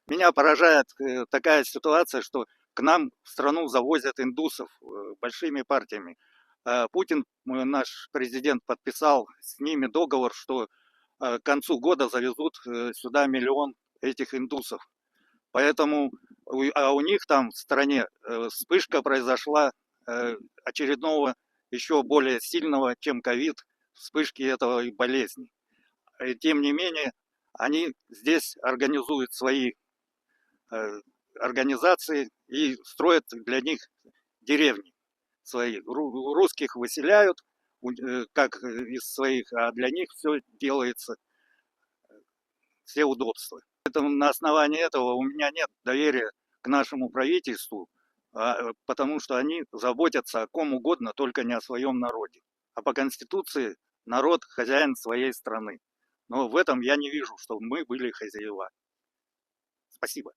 Меня поражает такая ситуация, что к нам в страну завозят индусов большими партиями. Путин, наш президент, подписал с ними договор, что к концу года завезут сюда 1 000 000 этих индусов. Поэтому у них там в стране вспышка произошла очередного, еще более сильного, чем ковид, вспышки этого болезни. Тем не менее, они здесь организуют свои организации и строят для них деревни свои. Русских выселяют, как из своих, а для них все делается, все удобства. Поэтому на основании этого у меня нет доверия к нашему правительству, потому что они заботятся о ком угодно, только не о своем народе. А по Конституции народ хозяин своей страны. Но в этом я не вижу, что мы были хозяева. Спасибо.